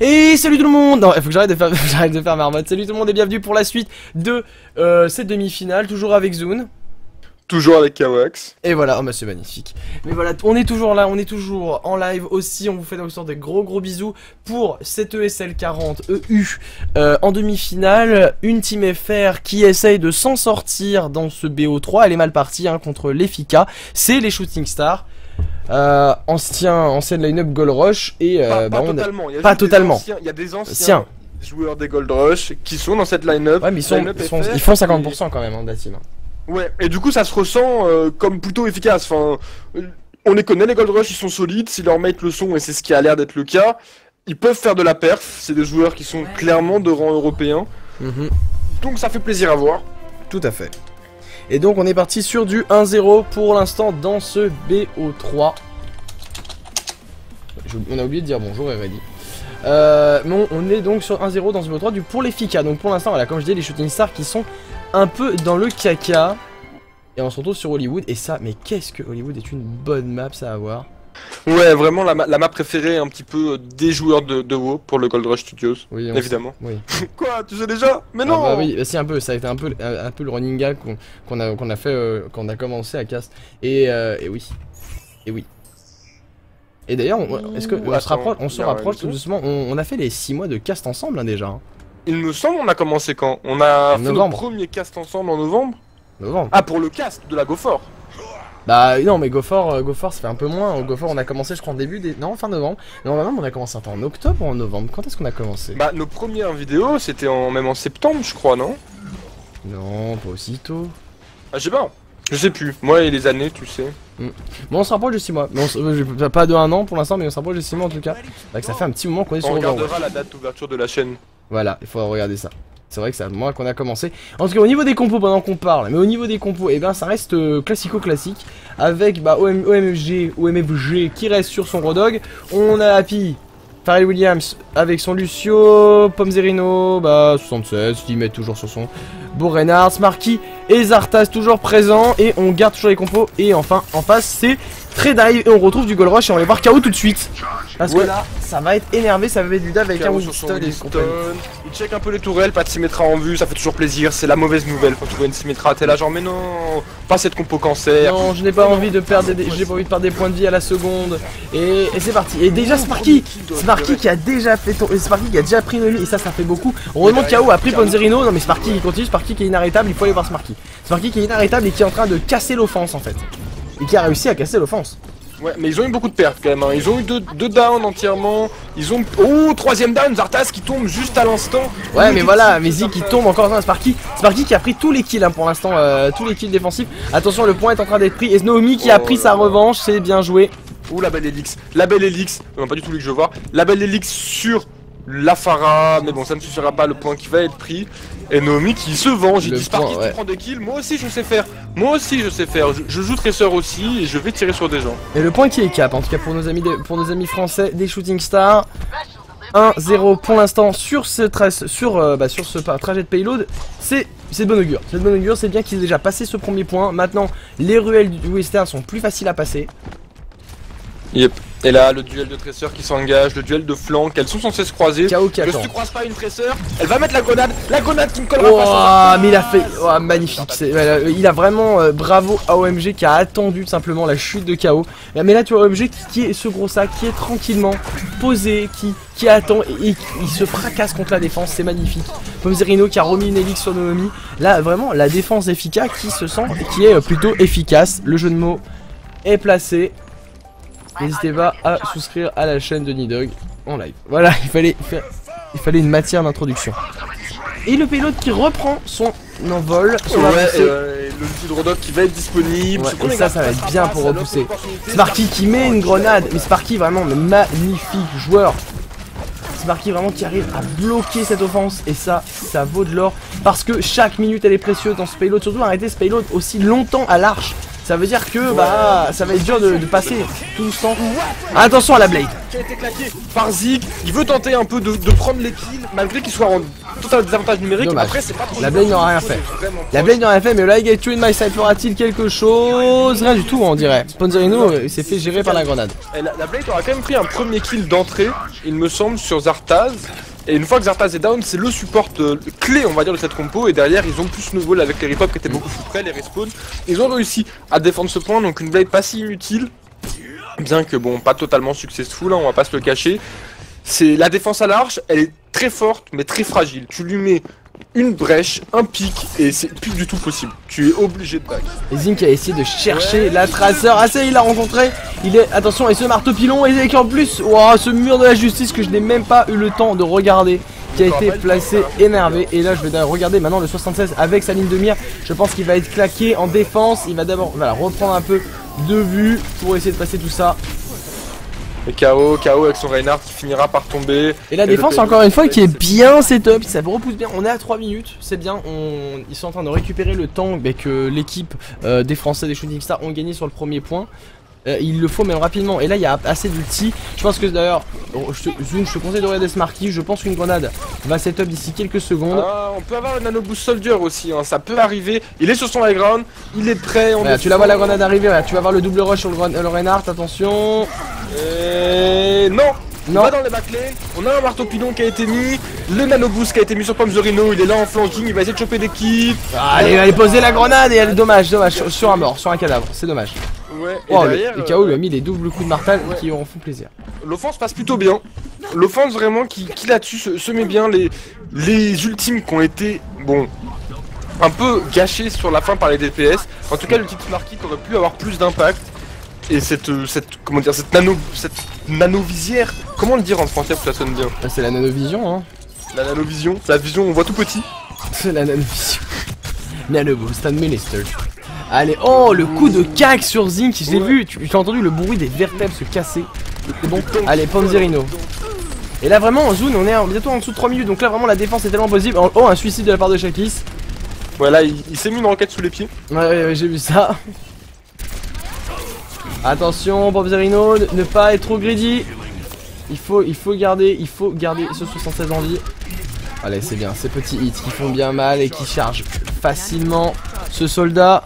Et salut tout le monde. Non, il faut que j'arrête de faire, j'arrête de faire marmotte. Salut tout le monde et bienvenue pour la suite de cette demi-finale, toujours avec Zune. Toujours avec Kawax. Et voilà, oh bah c'est magnifique. Mais voilà, on est toujours là, on est toujours en live aussi. On vous fait donc des gros bisous pour cette ESL 40 EU en demi-finale. Une team FR qui essaye de s'en sortir dans ce BO3. Elle est mal partie hein, contre les FICA. C'est les Shooting Stars. Ancienne line-up Gold Rush et pas totalement. Pas totalement. Il y a des anciens joueurs des Gold Rush qui sont dans cette line-up. Ouais, mais ils font 50% quand même hein, de la team. Ouais, et du coup ça se ressent comme plutôt efficace. Enfin, on les connaît les Gold Rush, ils sont solides. Si leurs mates le sont, et c'est ce qui a l'air d'être le cas, ils peuvent faire de la perf. C'est des joueurs qui sont clairement de rang européen. Donc ça fait plaisir à voir. Tout à fait. Et donc on est parti sur du 1-0 pour l'instant dans ce BO3. On a oublié de dire bonjour Erendi. Mais on est donc sur 1-0 dans ce BO3 pour les FICA. Donc pour l'instant, voilà, comme je dis, les Shooting Stars qui sont un peu dans le caca. Et on se retrouve sur Hollywood. Et ça, mais qu'est-ce que Hollywood est une bonne map ça à voir. Ouais, vraiment la map préférée un petit peu des joueurs de WoW pour le Gold Rush Studios, oui, évidemment. Oui. Quoi, tu sais déjà? Mais non. Bah oui, si un peu, ça a été un peu le running gag qu'on a fait quand on a commencé à cast. Et oui. Et oui. Et d'ailleurs, est-ce que on se rapproche tout doucement? On a fait les 6 mois de cast ensemble hein, déjà. Il me semble on a commencé quand? On a fait notre premier cast ensemble en novembre. Ah, pour le cast de la GoFort. Bah non mais GoFort ça fait un peu moins. GoFort on a commencé je crois en début non fin novembre. Non on a commencé en octobre ou en novembre. Quand est-ce qu'on a commencé? Bah nos premières vidéos c'était même en septembre je crois, non? Non pas aussitôt. Ah je sais pas. Je sais plus. Moi et les années tu sais. Bon on se rapproche de 6 mois. Mais pas de 1 an pour l'instant mais on se rapproche de 6 mois en tout cas. Bah, ça fait un petit moment qu'on est sur Overwatch. On regardera la date d'ouverture de la chaîne. Voilà il faudra regarder ça. C'est vrai que c'est à moi qu'on a commencé. En tout cas au niveau des compos pendant qu'on parle, mais au niveau des compos, et ben ça reste classico-classique. Avec OMFG qui reste sur son Rodog. On a Happy, Pharrell Williams avec son Lucio, Pomzerino, 76, il met toujours sur son Beau Reynard, Smarky et Zartaz toujours présents. Et on garde toujours les compos. Et enfin en face c'est Tredive et on retrouve du Gold Rush et on va voir KO tout de suite. Parce que là ça va être énervé, ça va être du dab avec un Winston et compagnie. Il check un peu les tourelles, pas de Symmetra en vue, ça fait toujours plaisir, c'est la mauvaise nouvelle quand tu vois une Symmetra, t'es là genre mais non, pas cette compo cancer. Non, je n'ai pas envie de perdre des points de vie à la seconde. Et c'est parti. Et déjà Sparky qui a déjà fait Sparky qui a déjà pris une nuit et ça fait beaucoup. Heureusement KO a pris Ponzerino. Non mais Sparky il continue, Sparky qui est inarrêtable, il faut aller voir Sparky. Sparky qui est inarrêtable et qui est en train de casser l'offense en fait. Et qui a réussi à casser l'offense. Ouais, mais ils ont eu beaucoup de pertes quand même, hein. Ils ont eu deux downs entièrement. Ils ont... Oh, troisième down, Zartaz qui tombe juste à l'instant. Ouais, mais voilà, Mezi qui tombe encore dans Sparky. Sparky qui a pris tous les kills hein, pour l'instant, tous les kills défensifs. Attention, le point est en train d'être pris. Et Naomi qui a pris sa revanche, c'est bien joué. Ouh, la belle Elix. La belle Elix. Non, pas du tout lui que je veux voir. La belle Elix sur la Pharah. Mais bon, ça ne suffira pas, le point qui va être pris. Et Naomi qui se venge, il dit Sparky tu prends des kills, moi aussi je sais faire, je joue Tracer aussi et je vais tirer sur des gens. Et le point qui est cap en tout cas pour nos amis français des Shooting Stars. 1-0 pour l'instant sur ce trajet de payload, c'est de bon augure. C'est de bon augure, c'est bien qu'ils aient déjà passé ce premier point. Maintenant les ruelles du western sont plus faciles à passer. Yep. Et là, le duel de Tracer qui s'engage, le duel de flanc, elles sont censées se croiser. KO qui attend. Si tu croises pas une Tracer, elle va mettre la grenade qui ne collera pas. Ah, mais il a fait, magnifique. Il a vraiment bravo à OMG qui a attendu tout simplement la chute de KO. Mais là, tu vois OMG qui est ce gros sac, qui est tranquillement posé, qui attend et il se fracasse contre la défense, c'est magnifique. Pomzerino qui a remis une Elix sur Naomi. Là, vraiment, la défense efficace qui est plutôt efficace. Le jeu de mots est placé. N'hésitez pas à souscrire à la chaîne de Nidog en live. Voilà, il fallait une matière d'introduction. Et le payload qui reprend son envol. Le Hydrodog qui va être disponible. Ouais, et ça va être bien pour repousser. Sparky qui met une grenade. Mais Sparky vraiment magnifique joueur. Sparky vraiment qui arrive à bloquer cette offense. Et ça vaut de l'or. Parce que chaque minute elle est précieuse dans ce payload. Surtout arrêter ce payload aussi longtemps à l'arche. Ça veut dire que ça va être dur de passer tout ce temps. Attention à la blade qui a été claqué par Zig, il veut tenter un peu de prendre les kills malgré qu'il soit en un désavantage numérique. Dommage. Après, c'est pas trop. La Blade n'aura rien fait. La Blade n'aura rien fait, mais là, Get You in My Sight fera-t-il quelque chose? Rien du tout, on dirait. Ponzerino s'est fait gérer par la grenade. Et la Blade aura quand même pris un premier kill d'entrée, il me semble, sur Zartaz. Et une fois que Zartaz est down, c'est le support clé, on va dire, de cette compo. Et derrière, ils ont plus nouveau avec les rip-up qui étaient beaucoup plus près, les respawns. Ils ont réussi à défendre ce point, donc une Blade pas si inutile. Bien que, bon, pas totalement successful, hein, on va pas se le cacher. C'est la défense à l'arche, elle est très forte, mais très fragile. Tu lui mets une brèche, un pic, et c'est plus du tout possible. Tu es obligé de back. Et Zinc a essayé de chercher la traceur. Ah ça il l'a rencontré. Il est, attention, et ce marteau pilon, et en plus, wow, ce mur de la justice que je n'ai même pas eu le temps de regarder, qui a été placé énervé. Et là je vais regarder maintenant le 76 avec sa ligne de mire. Je pense qu'il va être claqué en défense. Il va d'abord reprendre un peu de vue pour essayer de passer tout ça. Et KO avec son Reinhardt qui finira par tomber. Et la défense encore une fois qui est bien setup, ça repousse bien, on est à 3 minutes, c'est bien, ils sont en train de récupérer le temps que l'équipe des Français des Shooting Stars ont gagné sur le premier point. Il le faut même rapidement, et là il y a assez d'ulti. Je pense que d'ailleurs, Zoom, je te conseille de regarder ce marquis. Je pense qu'une grenade va setup d'ici quelques secondes. Ah, on peut avoir le nano boost soldier aussi, hein. Ça peut arriver. Il est sur son high ground, il est prêt. Tu la vois la grenade arriver, voilà. Tu vas voir le double rush sur le Reinhardt, attention. Non, on va dans les backlane, on a un marteau pilon qui a été mis, le nano boost qui a été mis sur Ponzerino, il est là en flanking, il va essayer de choper des kills. Allez, allez poser la grenade et elle est dommage, sur un mort, sur un cadavre, c'est dommage. Ouais, et oh, derrière, le KO lui a mis des doubles coups de martel qui en font plaisir. L'offense passe plutôt bien. L'offense vraiment qui là-dessus se met bien. Les ultimes qui ont été, bon, un peu gâchés sur la fin par les DPS. En tout cas, le titre marquis aurait pu avoir plus d'impact. Et cette nanovisière, comment le dire en français pour que ça sonne bien? C'est la nanovision, hein. La nanovision, la vision, on voit tout petit. C'est la nanovision. Nanoboost administered. Allez, oh le coup de cac sur Zinc, je l'ai vu, j'ai entendu le bruit des vertèbres se casser. C'est bon, allez, Ponzerino. Et là vraiment, Zoom, on est bientôt en dessous de 3 minutes, donc là vraiment la défense est tellement possible. Oh, un suicide de la part de Shakis. Ouais, là il s'est mis une roquette sous les pieds. Ouais, j'ai vu ça. Attention, Ponzerino, ne pas être trop greedy. Il faut garder ce 76 en vie. Allez, c'est bien, ces petits hits qui font bien mal et qui chargent facilement ce soldat.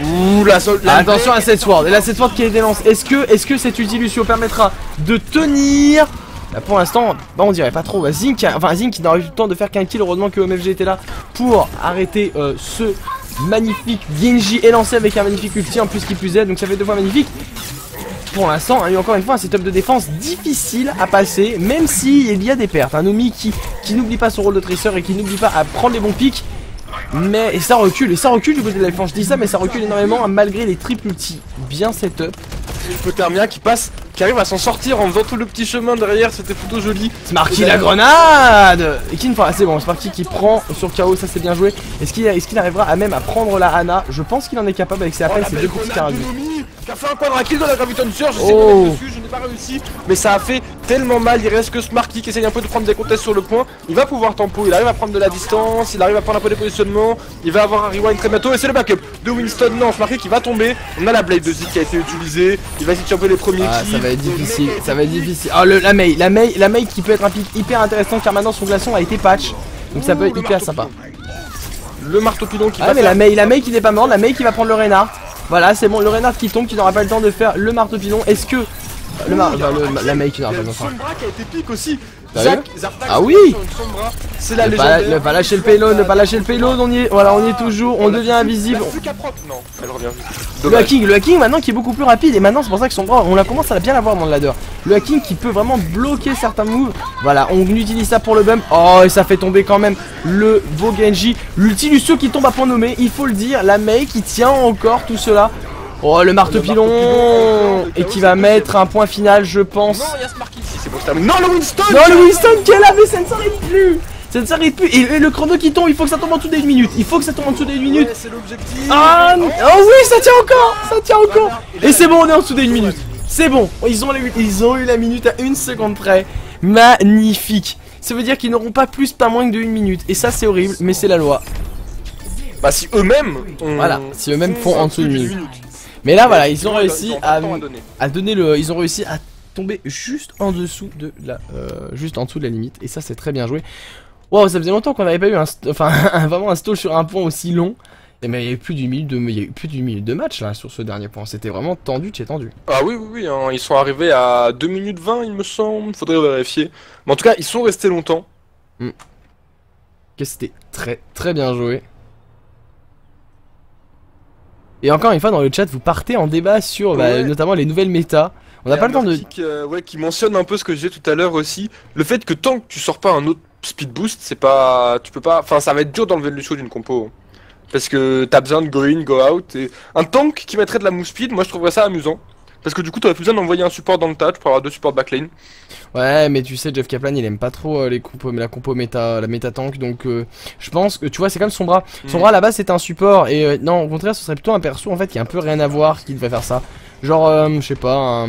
Ouh, attention à cette sword, et là cette sword qui est délance. Est-ce que cette ulti Lucio permettra de tenir? Là, pour l'instant, bah, on dirait pas trop. Bah, Zinc qui n'aura eu le temps de faire qu'un kill. Heureusement que OMFG était là pour arrêter ce magnifique Genji est lancé avec un magnifique ulti en plus qui plus est, donc ça fait 2 fois magnifique. Pour l'instant, il y a encore une fois un setup de défense difficile à passer, même s'il y a des pertes. Un Nomi qui n'oublie pas son rôle de tracer et qui n'oublie pas à prendre les bons pics. Mais ça recule du côté de la défense. Je dis ça, mais ça recule énormément malgré les triples ultis bien setup. Hypothermia qui arrive à s'en sortir en faisant tout le petit chemin derrière, c'était plutôt joli. Smarky la grenade. Et qui ne fera, c'est bon, Smarky qui prend sur KO, ça c'est bien joué. Est-ce qu'il arrivera à même à prendre la Ana? Je pense qu'il en est capable avec ses appels, ses deux petits carabines. Qui a fait un quadra-kill dans la Graviton Surge, je sais pas dessus, je n'ai pas réussi, mais ça a fait tellement mal. Il reste que Smarky qui essaye un peu de prendre des contests sur le point. Il va pouvoir tempo, il arrive à prendre de la distance, il arrive à prendre un peu des positionnements, il va avoir un rewind très bientôt et c'est le backup de Winston. Non, Smarky qui va tomber. On a la Blade de Zik qui a été utilisée, il va essayer de choper les premiers kills. Ça va être difficile, ça va être difficile. Oh, la Mei qui peut être un pic hyper intéressant car maintenant son glaçon a été patch, donc ça peut être hyper sympa. Le marteau pilon qui va mais la Mei qui n'est pas morte, la Mei qui va prendre le Reinhardt. Voilà, c'est bon, le Reinhardt qui tombe, qui n'aura pas le temps de faire le marteau pilon. Est-ce que la Mei qui n'aura pas le temps de faire. Sombra qui a été pique aussi. Ah oui. C'est la légende. Ne pas lâcher le payload, on y est, voilà, on y est toujours, on devient invisible. Non, elle revient le hacking maintenant qui est beaucoup plus rapide, et maintenant c'est pour ça que Sombra, on la commence à bien l'avoir dans le ladder. Le hacking qui peut vraiment bloquer certains moves. Voilà, on utilise ça pour le bump. Oh, et ça fait tomber quand même le beau Genji. L'ulti Lucio qui tombe à point nommé, il faut le dire. La Mei qui tient encore tout cela. Oh, le marteau pilon et qui va mettre un point final, je pense. Non, il y a Smarky ici, c'est bon, c'est terminé. Non, le Winston. Non, le Winston qui est là, mais ça ne s'arrête plus. Ça ne s'arrête plus. Et le chrono qui tombe, il faut que ça tombe en dessous des 1 minute. Il faut que ça tombe en dessous des 1 minute. Ouais, c'est l'objectif. Ah, oh oui, ça tient encore. Et c'est bon, on est en dessous des 1 minute. C'est bon, ils ont eu la minute à 1 seconde près. Magnifique. Ça veut dire qu'ils n'auront pas plus, pas moins que de 1 minute. Et ça, c'est horrible, mais c'est la loi. Bah, si eux-mêmes. Voilà, si eux-mêmes font en dessous de 1 minute. Mais là voilà, ils ont réussi à donner le. Ils ont réussi à tomber juste en dessous de la limite. Et ça c'est très bien joué. Wow, ça faisait longtemps qu'on n'avait pas eu vraiment un stall sur un point aussi long. Et mais il y a eu plus d'une minute de match là sur ce dernier point. C'était vraiment tendu de chez tendu. Ah oui, hein, ils sont arrivés à 2 minutes 20 il me semble. Faudrait vérifier. Mais en tout cas, ils sont restés longtemps. C'était très bien joué. Et encore une fois dans le chat vous partez en débat sur notamment les nouvelles méta. On n'a pas le temps de... qui mentionne un peu ce que je disais tout à l'heure aussi. Le fait que tant que tu sors pas un autre speed boost, c'est pas... Tu peux pas... Enfin ça va être dur d'enlever le show d'une compo. Parce que t'as besoin de go in, go out. Et un tank qui mettrait de la move speed, moi je trouverais ça amusant. Parce que du coup t'aurais plus besoin d'envoyer un support dans le tas, tu pourrais avoir 2 supports backlane. Ouais mais tu sais Jeff Kaplan il aime pas trop la compo méta tank. Donc je pense que tu vois c'est comme Sombra. Sombra là-bas c'était un support. Et non au contraire ce serait plutôt un perso en fait qui a un peu rien à voir qui devrait faire ça. Genre je sais pas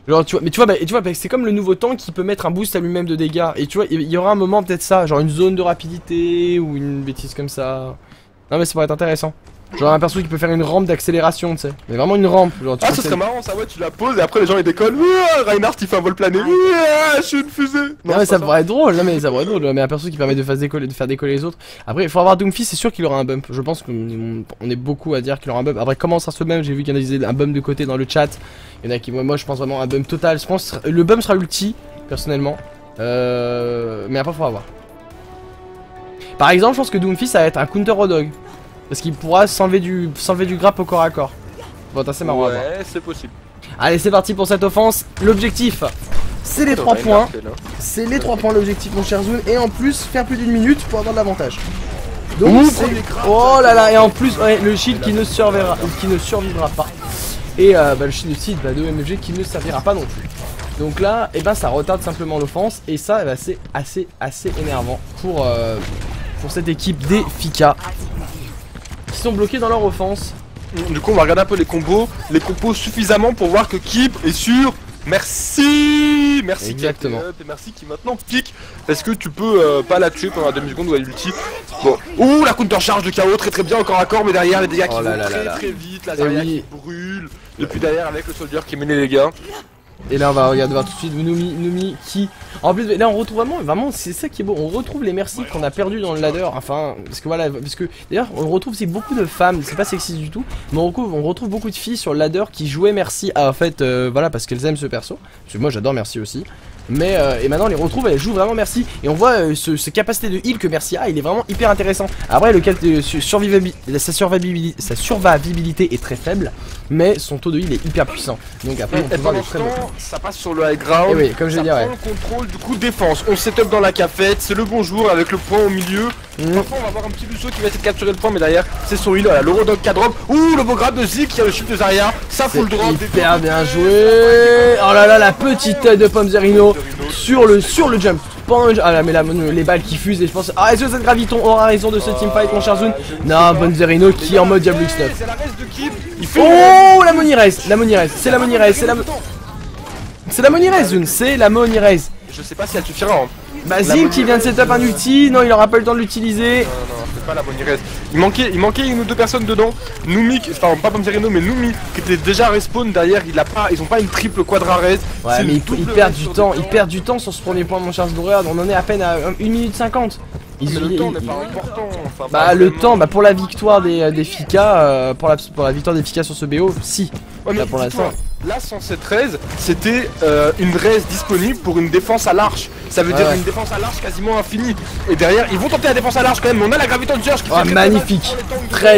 genre tu vois, c'est comme le nouveau tank qui peut mettre un boost à lui-même de dégâts. Et tu vois il y aura un moment peut-être ça. Genre une zone de rapidité ou une bêtise comme ça. Non mais ça pourrait être intéressant. Genre un perso qui peut faire une rampe d'accélération, tu sais. Mais vraiment une rampe. Genre, ça serait marrant ça, ouais, tu la poses et après les gens ils décollent. Reinhardt il fait un vol plané. Je suis une fusée. Non mais ça pourrait être drôle, mais un perso qui permet de faire décoller les autres. Après il faut avoir Doomfist, c'est sûr qu'il aura un bump. Je pense qu'on est beaucoup à dire qu'il aura un bump. Après comment ça se bump, j'ai vu qu'il y en a qui disaient un bump de côté dans le chat. Il y en a qui, moi je pense vraiment un bump total. Je pense que le bump sera ulti, personnellement. Mais après faut voir. Par exemple je pense que Doomfist ça va être un counter au dog. Parce qu'il pourra s'enlever du grappe au corps à corps. Bon, c'est marrant. Ouais, c'est possible. Allez, c'est parti pour cette offense. L'objectif, c'est les 3 points. C'est les 3 points l'objectif, mon cher Zoon. Et en plus, faire plus d'une minute pour avoir de l'avantage. Donc, oh là là, et en plus, ouais, le shield qui ne survivra pas. Et le shield aussi de MFG qui ne servira pas non plus. Donc là, ça retarde simplement l'offense. Et ça, c'est assez énervant pour cette équipe des Fika. Qui sont bloqués dans leur offense. Du coup on va regarder un peu les compos suffisamment pour voir que Kip est sûr. Merci exactement. Et merci qui maintenant pique. Parce que tu peux pas la tuer pendant la demi-seconde où elle ulti. Bon. Ouh la counter charge de KO très bien encore à corps. Mais derrière les dégâts qui vont très vite. La Zarya qui brûle. Et puis derrière avec le soldier qui mène les dégâts. Et là on va regarder voir tout de suite Numi qui... En plus là on retrouve vraiment c'est ça qui est beau. On retrouve les merci qu'on a perdu dans le ladder. Enfin parce que d'ailleurs on retrouve c'est beaucoup de femmes. C'est pas sexy du tout. Mais on retrouve beaucoup de filles sur le ladder qui jouaient merci en fait voilà parce qu'elles aiment ce perso. Parce que moi j'adore merci aussi. Mais et maintenant on les retrouve, elles jouent vraiment merci. Et on voit ce capacité de heal que merci a, il est vraiment hyper intéressant. Après le cas de sa survivabilité est très faible, mais son taux de heal est hyper puissant. Donc après on peut voir les très bons. Ça passe sur le high ground. Et oui, comme je l'ai dit, ouais. Contrôle du coup défense. On setup dans la cafette, c'est le bonjour avec le point au milieu. Parfois on va avoir un petit Lucio qui va essayer de capturer le point, mais derrière c'est son heal. Voilà, l'Eurodog qui drop. Ouh le beau grab de Zik qui a le shield de Zarya. Ça fout le drop. Hyper bien joué. Oh là là la petite tête de Pomzerino sur le jump. Ah là mais là les balles qui fusent et je pense. Ah est-ce que cette graviton aura raison de ce teamfight mon cher Zoon? Non Pomzerino qui est en mode Diablo X9. Oh la Money Raise. C'est la Money Raise. C'est la Money Raise Zoon. C'est la Money Raise. Je sais pas si elle suffira. Bah Zim qui vient de setup un ulti, non il aura pas le temps de l'utiliser. Non, c'est pas la bonne reste. Il manquait une ou deux personnes dedans. Numi, enfin pas Pomzerino mais Numi qui était déjà respawn derrière, ils ont pas une triple quadra res. Ouais mais ils perdent du temps sur ce premier point mon cher Zdoread, on en est à peine à 1 minute 50. Le temps n'est pas important. Enfin, bah le temps, bah pour la victoire des Fika, pour la victoire des Fika sur ce BO, si. Ouais, mais pour l'instant. Là, sans cette raise, c'était une raise disponible pour une défense à l'arche. Ça veut dire une défense à l'arche quasiment infinie. Et derrière, ils vont tenter la défense à l'arche quand même. Mais on a la Graviton Surge qui fait magnifique,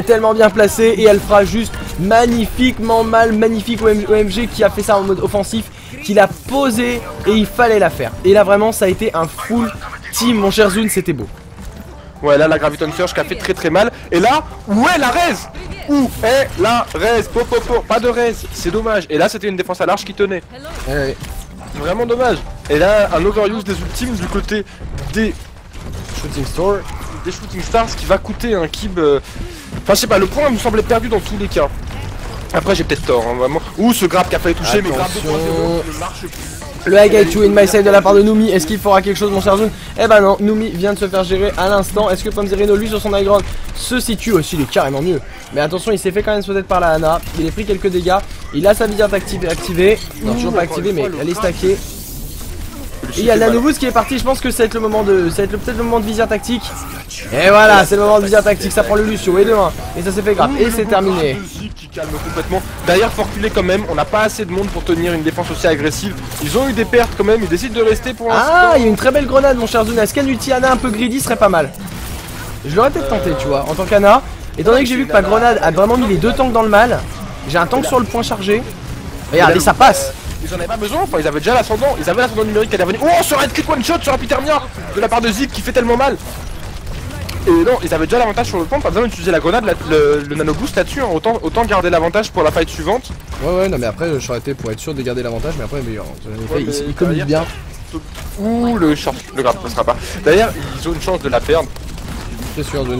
tellement bien placée. Et elle fera juste magnifiquement mal. Magnifique OMG qui a fait ça en mode offensif, qui l'a posé et il fallait la faire. Et là, vraiment, ça a été un full team, mon cher Zoon, c'était beau. Ouais, là, la Graviton Surge qui a fait très mal. Et là, où est la raise? Où est la raise? Pas de raise, c'est dommage. Et là, c'était une défense à l'arche qui tenait. Ouais. Vraiment dommage. Et là, un overuse des ultimes du côté des Shooting Stars qui va coûter un kib. Enfin, je sais pas, le point me semblait perdu dans tous les cas. Après, j'ai peut-être tort, hein, vraiment. Ouh, ce grab qui a failli toucher, mais grab de 3-0 ne marche plus. Le I got you in my side de la part de Noumi. Est-ce qu'il fera quelque chose, mon cher Zune? Eh ben non, Noumi vient de se faire gérer à l'instant. Est-ce que Panzerino, lui, sur son high ground, se situe aussi? Il est carrément mieux. Mais attention, il s'est fait quand même peut-être par la Ana. Il a pris quelques dégâts. Il a sa visière activée. Non, toujours pas activée, mais elle est stackée. Et il y a le Nanoboost qui est parti. Je pense que ça va être le moment de. Ça va être peut-être le moment de visière tactique. Et voilà, c'est le moment de visière tactique. Ça prend le Lucio et 2-1. Et ça s'est fait grave. Et c'est terminé. Qui calme complètement. Derrière, faut reculer quand même. On n'a pas assez de monde pour tenir une défense aussi agressive. Ils ont eu des pertes quand même. Ils décident de rester pour l'instant. Ah, il y a une très belle grenade, mon cher Zune. Est-ce qu'un ulti Ana un peu greedy serait pas mal? Je l'aurais peut-être tenté, tu vois, en tant qu'Ana. Étant donné que j'ai vu que ma grenade a vraiment mis les deux tanks dans le mal. J'ai un tank sur le point chargé. Regardez, ça passe. Ils en avaient pas besoin, enfin ils avaient déjà l'ascendant, ils avaient l'ascendant numérique qui allait revenir. Oh, sur Red Click One Shot sur un Petermia de la part de Zik qui fait tellement mal. Et non, ils avaient déjà l'avantage sur le point, pas besoin d'utiliser la grenade, le nano boost là-dessus, hein. autant garder l'avantage pour la fight suivante. Ouais, non mais après j'aurais été pour être sûr de garder l'avantage, mais après il communique bien. Ouh, le grave passera pas. D'ailleurs, ils ont une chance de la perdre. C'est sûr, de...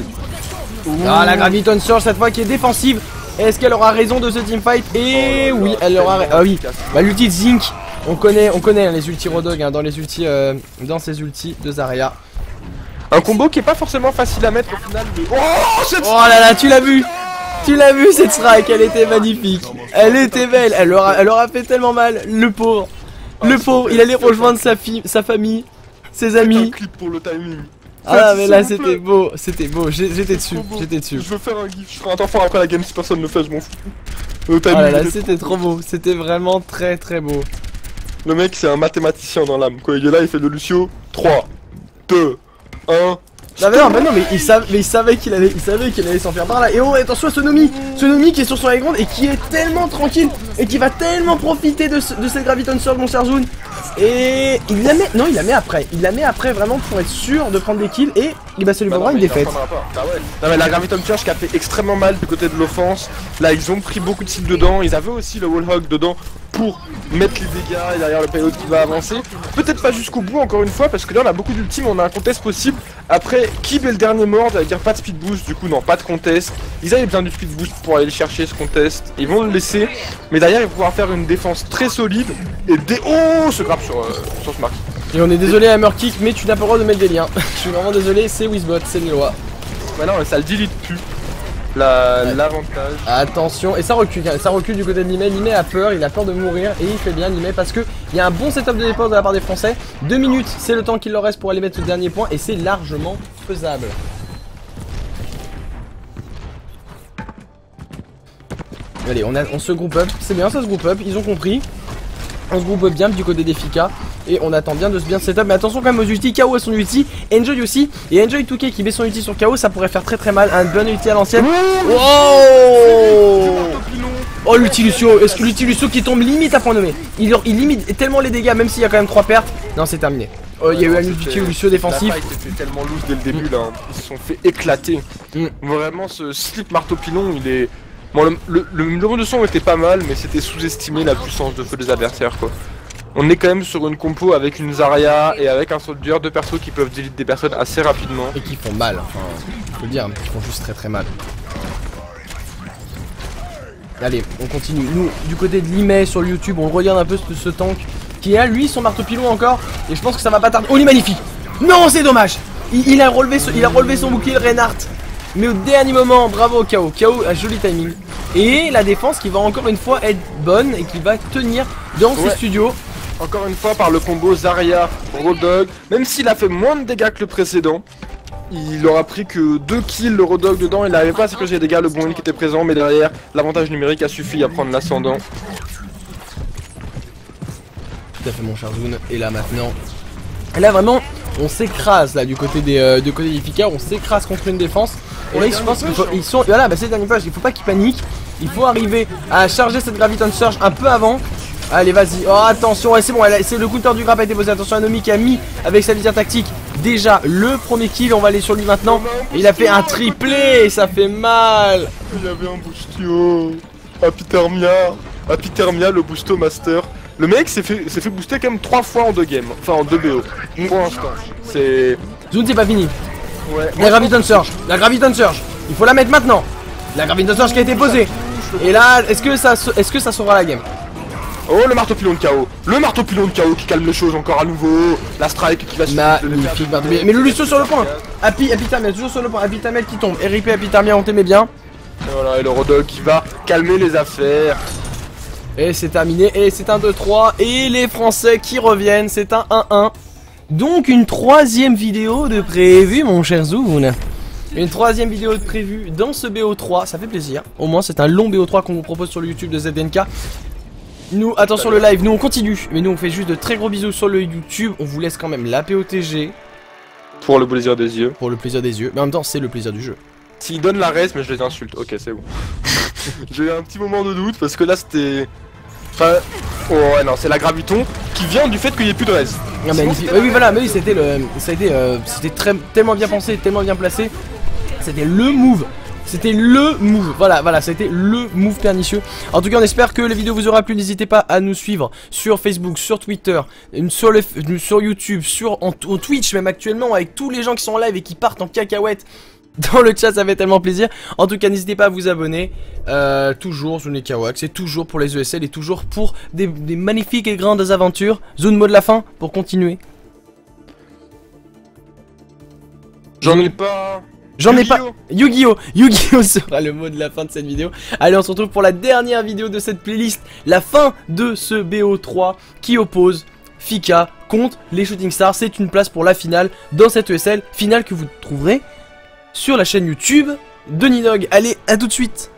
Ah, la Graviton Surge cette fois qui est défensive. Est-ce qu'elle aura raison de ce teamfight? Et oui, elle aura. Ah oui, bah l'ulti de Zinc, on connaît hein, les ultis Rodog hein, dans ces ultis de Zarya. Un combo qui est pas forcément facile à mettre au final. Mais... Oh là là, tu l'as vu? Tu l'as vu cette strike? Elle était magnifique. Elle était belle. Elle aura fait tellement mal. Le pauvre. Le pauvre, il allait rejoindre sa famille, ses amis. Un clip pour le timing. Ah mais là c'était beau, j'étais dessus, Je veux faire un gif, je ferai un temps fort après la game si personne ne le fait, je m'en fous. Oh là là, c'était trop beau, c'était vraiment très beau. Le mec c'est un mathématicien dans l'âme, quoi, il est là, il fait de Lucio, 3, 2, 1... Non mais il savait qu'il allait s'en faire par là. Et oh attention à Sonomi qui est sur son high ground et qui est tellement tranquille et qui va tellement profiter de cette Graviton Surge, mon cher Zune. Et il la met, non il la met après vraiment pour être sûr de prendre des kills. Et bah ça lui vaudra une défaite. Bah ouais. Non mais la Graviton Surge qui a fait extrêmement mal du côté de l'offense. Là ils ont pris beaucoup de kills dedans, ils avaient aussi le wall hog dedans pour mettre les dégâts et derrière le payload qui va avancer. Peut-être pas jusqu'au bout encore une fois parce que là on a beaucoup d'ultimes, on a un contest possible. Après Kib est le dernier mort, ça veut dire pas de speed boost, du coup non pas de contest. Ils avaient besoin du speed boost pour aller le chercher ce contest, ils vont le laisser. Mais derrière ils vont pouvoir faire une défense très solide et oh se grappe sur ce marque. Et on est désolé à Murkick mais tu n'as pas le droit de mettre des liens. Je suis vraiment désolé, c'est Wizbot, c'est les lois. Bah non ça le delete plus. L'avantage. Attention, et ça recule du côté de Limay. Limay a peur, il a peur de mourir et il fait bien Limay parce que il y a un bon setup de défense de la part des Français. 2 minutes, c'est le temps qu'il leur reste pour aller mettre le dernier point et c'est largement faisable. Allez, on se groupe up, c'est bien ça se groupe up, ils ont compris. On se groupe bien du côté des Fika et on attend bien de se setup. Mais attention quand même aux ultis, KO a son ulti, Enjoy aussi. Et Enjoy 2K qui met son ulti sur KO, ça pourrait faire très mal. Un bon ulti à l'ancienne. Oh l'ulti Lucio, est-ce que l'ulti Lucio qui tombe limite à point nommé? Il limite tellement les dégâts même s'il y a quand même 3 pertes. Non c'est terminé. Oh, il y a eu un ulti Lucio défensif. C'était tellement loose dès le début là, ils se sont fait éclater. Vraiment ce slip marteau pilon il est... Bon le numéro de son était pas mal mais c'était sous-estimé la puissance de feu des adversaires quoi. On est quand même sur une compo avec une Zarya et avec un soldier, deux persos qui peuvent delete des personnes assez rapidement. Et qui font mal, enfin faut le dire, mais qui font juste très mal. Allez, on continue. Nous, du côté de Limay sur YouTube, on regarde un peu ce tank qui a lui son marteau pilon encore. Et je pense que ça va pas tarder. Oh il est magnifique. Non c'est dommage. Il a relevé son bouclier Reinhardt. Mais au dernier moment, bravo au KO. KO a joli timing. Et la défense qui va encore une fois être bonne et qui va tenir dans ses studios. Encore une fois par le combo Zarya, Rodog. Même s'il a fait moins de dégâts que le précédent, il aura pris que 2 kills le Rodog dedans. Il n'avait pas à sécuriser les dégâts, le bon qui était présent. Mais derrière, l'avantage numérique a suffi à prendre l'ascendant. Tout à fait mon cher Zune. Et là maintenant, là vraiment, on s'écrase là du côté des Fika. On s'écrase contre une défense. Et là je pense qu'ils sont... Voilà, bah c'est le dernier page, il faut pas qu'ils paniquent. Il faut arriver à charger cette Graviton Surge un peu avant. Allez vas-y, oh attention, ouais, c'est bon, c'est le counter du grappe a été posé. Attention à Nomi qui a mis avec sa visière tactique déjà le premier kill. On va aller sur lui maintenant. Et il a fait un triplé, ça fait mal. Il y avait un boostio à Petermia le boosto master. Le mec s'est fait booster quand même 3 fois en 2 games, enfin en 2 BO. Pour l'instant, c'est... Zune c'est pas fini. Ouais. La Graviton Surge, il faut la mettre maintenant. La Graviton Surge qui a été posée. Et là, est-ce que ça sauvera la game? Oh, le marteau pilon de KO. Le marteau pilon de KO qui calme les choses encore à nouveau. La strike qui va se magnifique. Mais le Lucio sur le point. Happy Tamia toujours sur le point. Happy Tamia qui tombe. RIP Happy Tamia, on t'aimait bien. Et voilà, et le Rodog qui va calmer les affaires. Et c'est terminé. Et c'est un 2-3. Et les Français qui reviennent. C'est un 1-1. Donc une troisième vidéo de prévu, mon cher Zoun. Une troisième vidéo de prévu dans ce BO3. Ça fait plaisir. Au moins, c'est un long BO3 qu'on vous propose sur le YouTube de ZNK. Nous, attention le live, nous on continue. Mais nous on fait juste de très gros bisous sur le YouTube. On vous laisse quand même la POTG. Pour le plaisir des yeux. Pour le plaisir des yeux. Mais en même temps, c'est le plaisir du jeu. S'ils donnent la res, mais je les insulte. Ok, c'est bon. J'ai eu un petit moment de doute parce que là c'était... Enfin... Oh ouais, non, c'est la graviton qui vient du fait qu'il n'y ait plus de res. Ah, magnifique. Oui, voilà, mais oui, c'était le... C'était tellement bien pensé, tellement bien placé. C'était le move. C'était le move, voilà, c'était le move pernicieux. En tout cas, on espère que la vidéo vous aura plu. N'hésitez pas à nous suivre sur Facebook, sur Twitter, sur YouTube, sur Twitch même actuellement, avec tous les gens qui sont en live et qui partent en cacahuète dans le chat, ça fait tellement plaisir. En tout cas, n'hésitez pas à vous abonner. Toujours Zone et Kawak, c'est toujours pour les ESL et toujours pour des magnifiques et grandes aventures. Zone, mot de la fin pour continuer. J'en ai pas... J'en ai pas. Yu-Gi-Oh! Yu-Gi-Oh! Sera le mot de la fin de cette vidéo. Allez, on se retrouve pour la dernière vidéo de cette playlist. La fin de ce BO3 qui oppose Fika contre les Shooting Stars. C'est une place pour la finale dans cette ESL. Finale que vous trouverez sur la chaîne YouTube de Nidog. Allez, à tout de suite!